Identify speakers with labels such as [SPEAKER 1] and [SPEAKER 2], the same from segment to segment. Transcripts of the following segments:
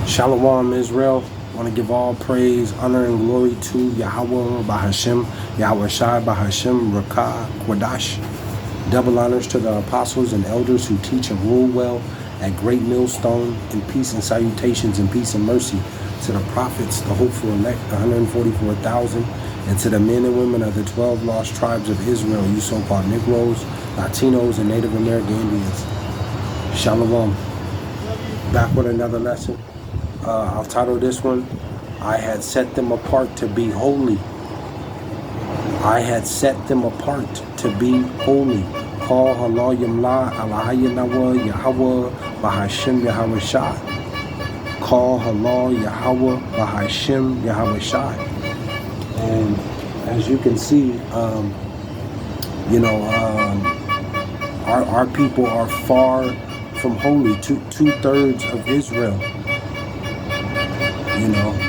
[SPEAKER 1] Shalom, Israel. I want to give all praise, honor, and glory to Yahawah BASHAM, YAHAWAHSHI BASHAM, Rakah, Quadash. Double honors to the apostles and elders who teach and rule well at Great Millstone, in peace and salutations and peace and mercy to the prophets, the hopeful elect, the 144,000, and to the men and women of the 12 lost tribes of Israel, you so-called Negroes, Latinos, and Native American Indians. Shalom. Back with another lesson. I'll title this one, I had set them apart to be holy. I had set them apart to be holy. Call Allah Yamla Alahayanawa Yahawah BASHAM YAHAWAHSHI. Call Allah Yahawah BASHAM YAHAWAHSHI. And as you can see, our people are far from holy. Two-thirds of Israel.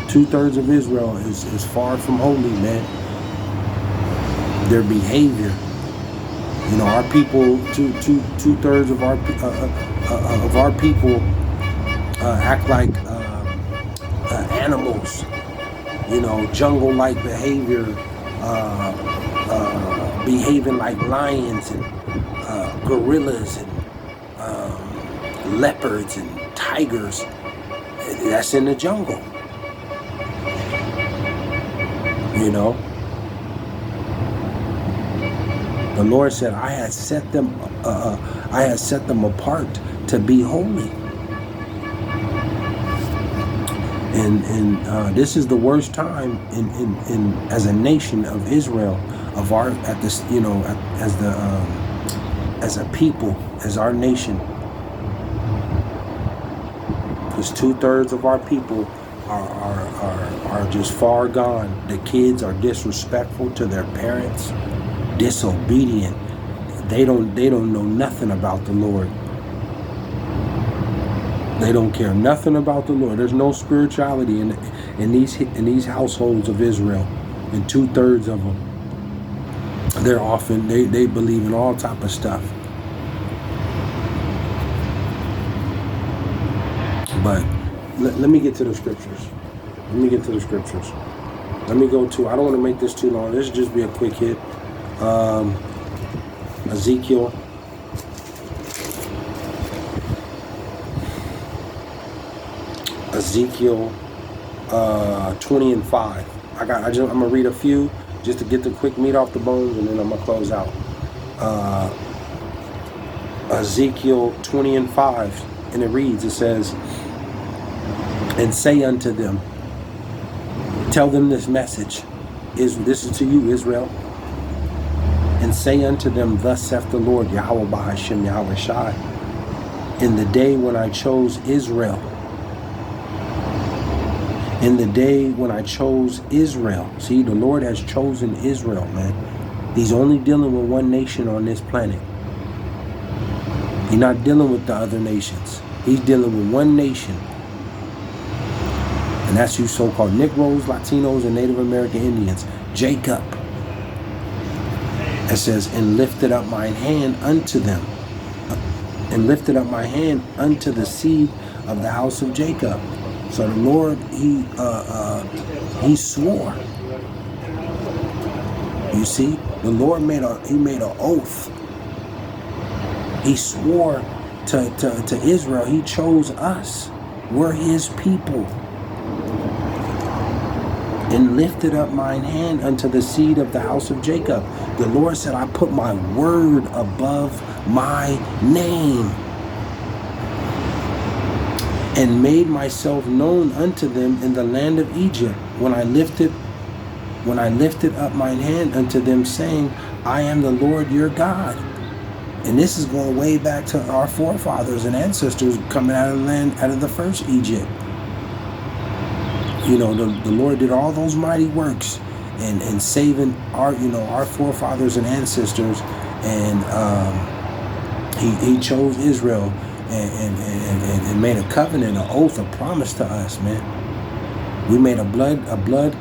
[SPEAKER 1] Two-thirds of Israel is far from holy, man. Their behavior. Our people, two-thirds of our people act like animals. Jungle-like behavior, behaving like lions and gorillas and leopards and tigers. That's in the jungle. The Lord said, I had set them apart to be holy. And this is the worst time in as a nation of Israel, as a people, as our nation, because two-thirds of our people are just far gone. The kids are disrespectful to their parents, disobedient. They don't know nothing about the Lord. They don't care nothing about the Lord. There's no spirituality in these households of Israel. And two-thirds of them, they believe in all type of stuff. But let me get to the scriptures. Let me go to, I don't want to make this too long. This should just be a quick hit. Ezekiel. Ezekiel 20 and 5. I'm gonna read a few just to get the quick meat off the bones, and then I'm gonna close out. Ezekiel 20 and 5, and it says, and say unto them, tell them this message. This is to you, Israel. And say unto them, thus saith the Lord, Yahawah BASHAM YAHAWAHSHI, in the day when I chose Israel. In the day when I chose Israel. See, the Lord has chosen Israel, man. He's only dealing with one nation on this planet. He's not dealing with the other nations. He's dealing with one nation. And that's you so-called Negroes, Latinos, and Native American Indians. Jacob. It says, and lifted up mine hand unto them. And lifted up my hand unto the seed of the house of Jacob. So the Lord, he swore. You see, the Lord made an oath. He swore to Israel. He chose us. We're his people. And lifted up mine hand unto the seed of the house of Jacob. The Lord said, I put my word above my name. And made myself known unto them in the land of Egypt, when I lifted up mine hand unto them, saying, I am the Lord your God. And this is going way back to our forefathers and ancestors coming out of the land, out of the first Egypt. The Lord did all those mighty works and saving our forefathers and ancestors, and he chose Israel and made a covenant, an oath, a promise to us, man. We made a blood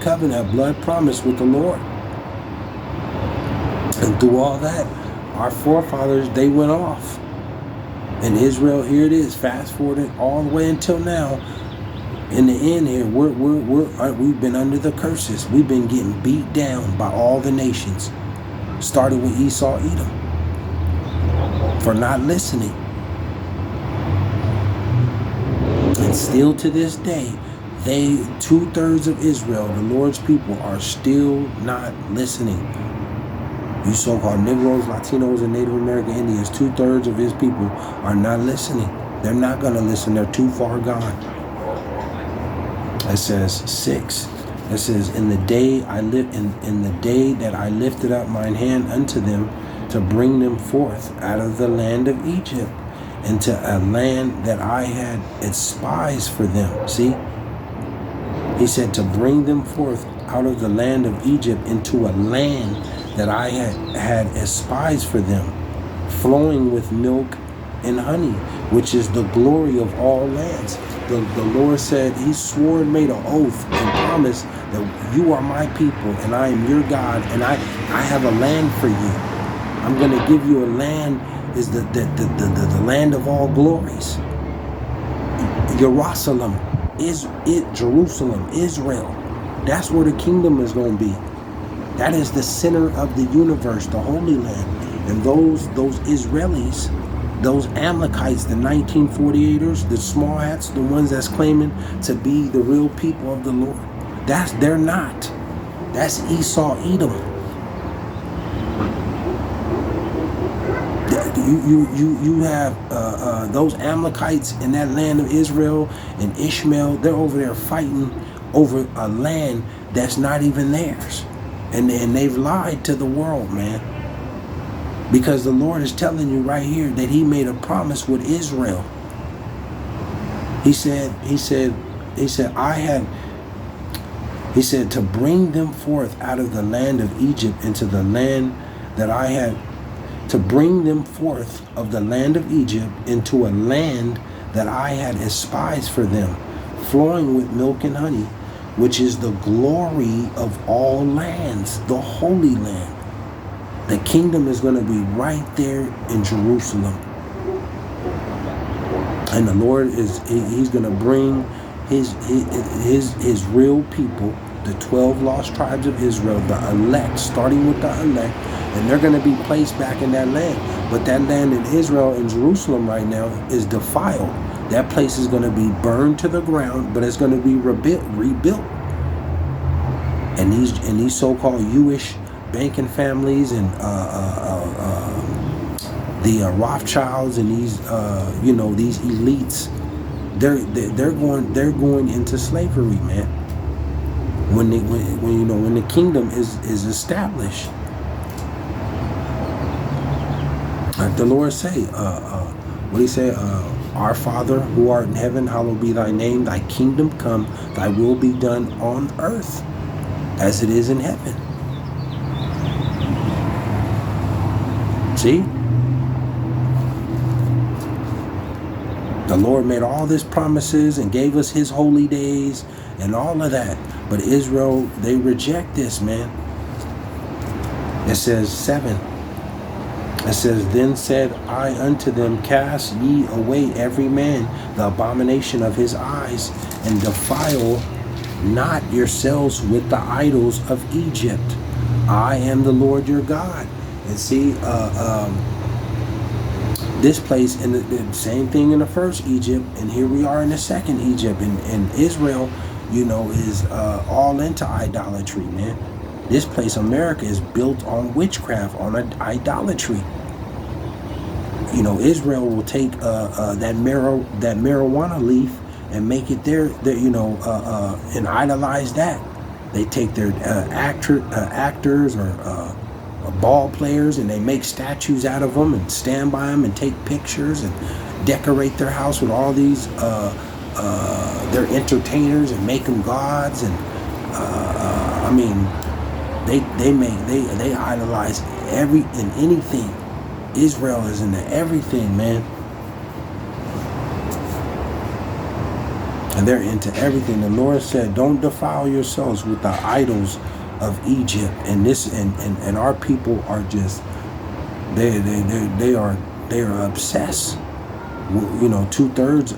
[SPEAKER 1] covenant, a blood promise with the Lord. And through all that, our forefathers, they went off. And Israel, here it is, fast forwarded all the way until now. In the end here, we've been under the curses. We've been getting beat down by all the nations. Started with Esau, Edom, for not listening. And still to this day, 2/3 of Israel, the Lord's people, are still not listening. You so-called Negroes, Latinos, and Native American Indians, 2/3 of his people are not listening. They're not going to listen. They're too far gone. It says 6. It says, in the day that I lifted up mine hand unto them to bring them forth out of the land of Egypt into a land that I had despised for them. See? He said to bring them forth out of the land of Egypt into a land that I had despised for them, flowing with milk and honey, which is the glory of all lands. The Lord said, he swore and made an oath and promised that you are my people and I am your God, and I have a land for you. I'm going to give you a land, is the land of all glories. Jerusalem, Jerusalem, Israel. That's where the kingdom is going to be. That is the center of the universe, the Holy Land. And those Israelis, those Amalekites, the 1948ers, the small hats, the ones that's claiming to be the real people of the Lord, they're not. That's Esau, Edom. You have those Amalekites in that land of Israel and Ishmael. They're over there fighting over a land that's not even theirs, and they've lied to the world, man. Because the Lord is telling you right here that he made a promise with Israel. He said to bring them forth out of the land of Egypt into the land that I had, to bring them forth of the land of Egypt into a land that I had despised for them, flowing with milk and honey, which is the glory of all lands, the Holy Land. The kingdom is going to be right there in Jerusalem. And the Lord he's going to bring his real people, the 12 lost tribes of Israel, the elect, starting with the elect, and they're going to be placed back in that land. But that land in Israel, in Jerusalem right now, is defiled. That place is going to be burned to the ground, but it's going to be rebuilt. And these so-called Jewish banking families and the Rothschilds and these these elites, they're going into slavery, man. When the kingdom is established, like the Lord say, what he say? Our Father who art in heaven, hallowed be thy name. Thy kingdom come. Thy will be done on earth as it is in heaven. See? The Lord made all these promises and gave us his holy days and all of that. But Israel, they reject this, man. It says 7. It says, then said I unto them, cast ye away every man the abomination of his eyes, and defile not yourselves with the idols of Egypt. I am the Lord your God. And see, this place, and the same thing in the first Egypt, and here we are in the second Egypt, and Israel, is all into idolatry, man. This place, America, is built on witchcraft, on idolatry. Israel will take that marijuana leaf and make it their and idolize that. They take their actors or ball players, and they make statues out of them and stand by them and take pictures and decorate their house with all these their entertainers and make them gods. And they idolize every and anything. Israel is into everything, man. And they're into everything. The Lord said, don't defile yourselves with the idols of Egypt. And this and our people are just they are obsessed. 2/3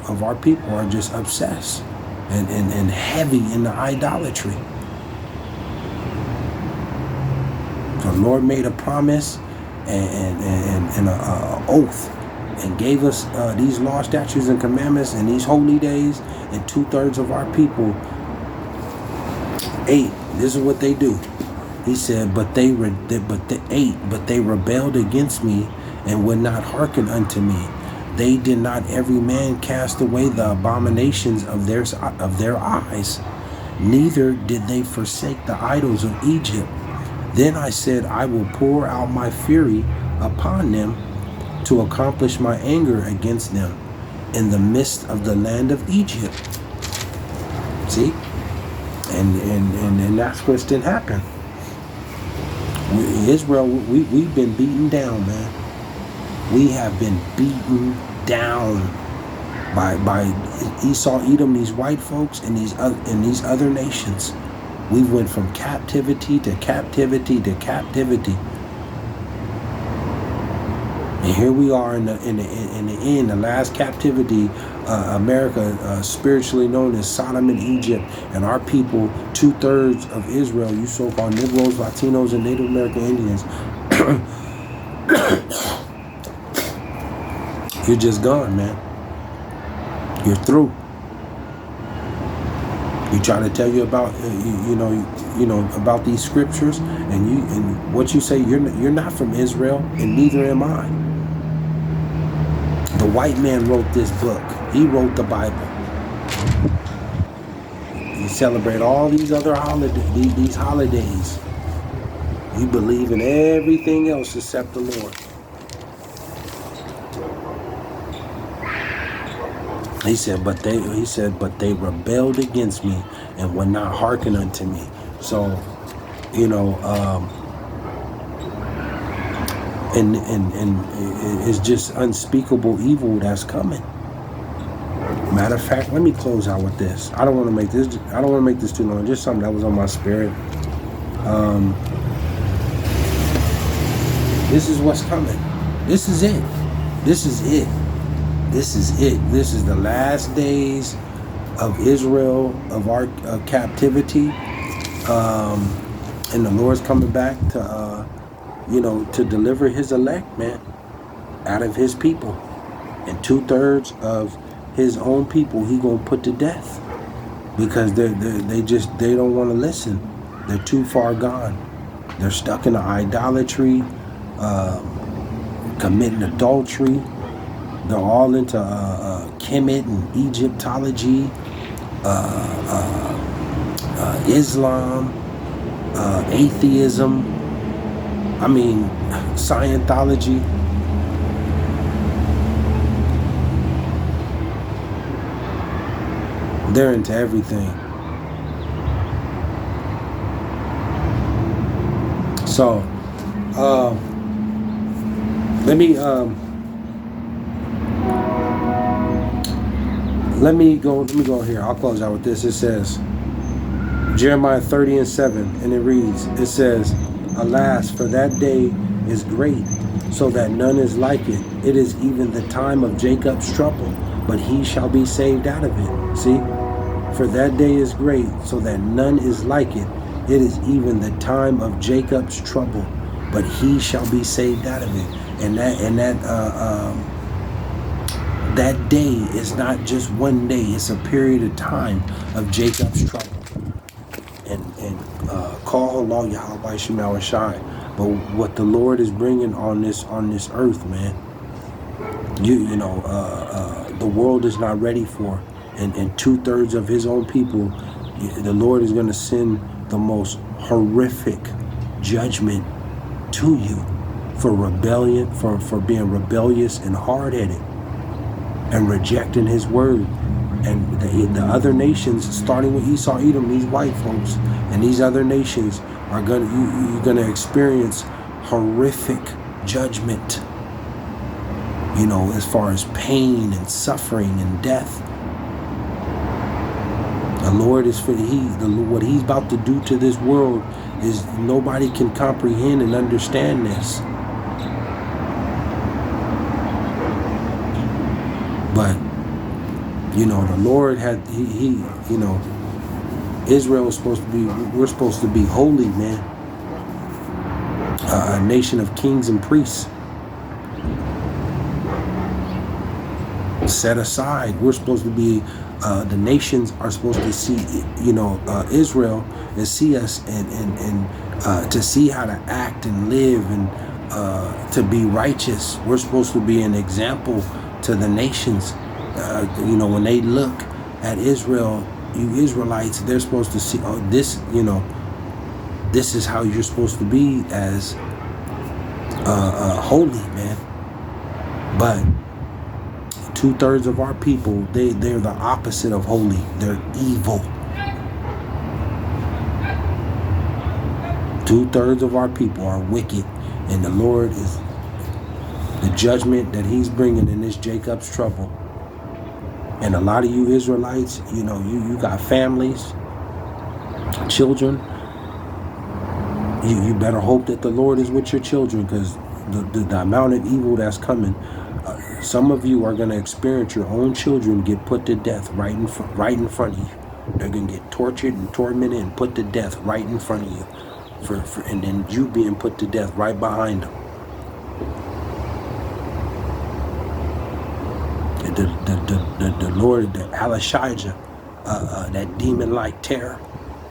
[SPEAKER 1] of our people are just obsessed and heavy in the idolatry. The Lord made a promise and a oath, and gave us these law, statutes, and commandments, and these holy days, and 2/3 of our people ate. This is what they do. He said, but they rebelled against me, and would not hearken unto me. They did not every man cast away the abominations of their eyes, neither did they forsake the idols of Egypt. Then I said, I will pour out my fury upon them, to accomplish my anger against them in the midst of the land of Egypt. See? And that's what's didn't happen. Israel, we've been beaten down, man. We have been beaten down by Esau, Edom, these white folks, and these other nations. We went from captivity to captivity to captivity. And here we are in the end, the last captivity. America, spiritually known as Sodom and Egypt, and our people, 2/3 of Israel, you so-called Negroes, Latinos, and Native American Indians, you're just gone, man. You're through. You try to tell you about, about these scriptures, and what you say, you're not from Israel, and neither am I. The white man wrote this book. He wrote the Bible. You celebrate all these other holidays. You believe in everything else except the Lord. He said, but they rebelled against me and would not hearken unto me. So, and it's just unspeakable evil that's coming. Matter of fact, let me close out with this. I don't want to make this too long. Just something that was on my spirit. This is what's coming. This is it. This is it. This is it. This is the last days of Israel, of our captivity, and the Lord's coming back to deliver His elect, man, out of His people, and 2/3 of His own people He gonna put to death because they don't want to listen. They're too far gone. They're stuck in idolatry, committing adultery. They're all into Kemet and Egyptology, Islam, atheism. Scientology. They're into everything. So, let me go here. I'll close out with this. It says, Jeremiah 30:7, and it says, alas, for that day is great, so that none is like it. It is even the time of Jacob's trouble, but he shall be saved out of it. See? For that day is great, so that none is like it. It is even the time of Jacob's trouble, but he shall be saved out of it. And that day is not just one day. It's a period of time of Jacob's trouble. And call Allah YAHAWAHSHI. But what the Lord is bringing on this earth, man, the world is not ready for. And 2/3 of His own people, the Lord is going to send the most horrific judgment to you for rebellion, for being rebellious and hard-headed and rejecting His word. And the other nations, starting with Esau, Edom, these white folks, and these other nations are you're gonna experience horrific judgment. As far as pain and suffering and death. The Lord is what He's about to do to this world is nobody can comprehend and understand this. But You know, the Lord had, he you know, Israel was supposed to be, we're supposed to be holy, man. A nation of kings and priests. Set aside. We're supposed to be, the nations are supposed to see, you know, Israel and see us and to see how to act and live and to be righteous. We're supposed to be an example to the nations. You know, when they look at Israel, you Israelites, they're supposed to see, oh, this, you know, this is how you're supposed to be as holy, man. But 2/3 of our people, they're the opposite of holy. They're evil. 2/3 of our people are wicked, and the Lord is the judgment that he's bringing in this Jacob's trouble. And a lot of you Israelites, you know, you got families, children. You better hope that the Lord is with your children, because the amount of evil that's coming. Some of you are going to experience your own children get put to death right in front of you. They're going to get tortured and tormented and put to death right in front of you, and then you being put to death right behind them. The Lord, the Alashijah, that demon-like terror.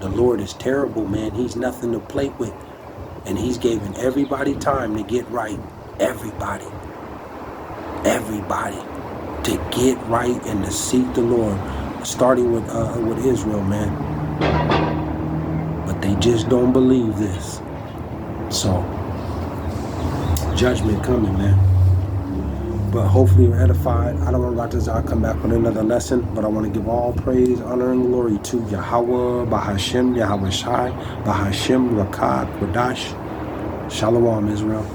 [SPEAKER 1] The Lord is terrible, man. He's nothing to play with, and he's giving everybody time to get right. Everybody to get right and to seek the Lord, starting with Israel, man. But they just don't believe this. So judgment coming, man. But hopefully you're edified. I don't want to come back with another lesson, but I want to give all praise, honor, and glory to Yahawah, BASHAM, YAHAWAHSHI, BASHAM, Rakah, Quadash. Shalom, Israel.